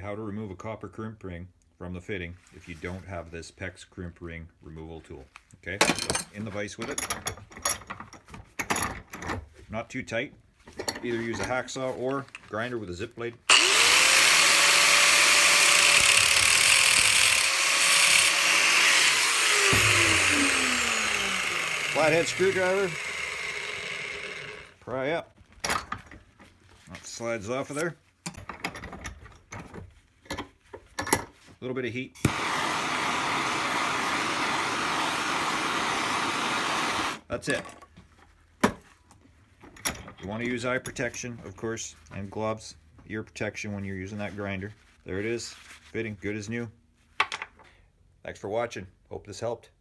How to remove a copper crimp ring from the fitting if you don't have this PEX crimp ring removal tool. Okay, so in the vise with it. Not too tight. Either use a hacksaw or grinder with a zip blade. Flathead screwdriver. Pry up. That slides off of there. A little bit of heat. That's it. You want to use eye protection, of course, and gloves, ear protection when you're using that grinder. There it is, fitting good as new. Thanks for watching. Hope this helped.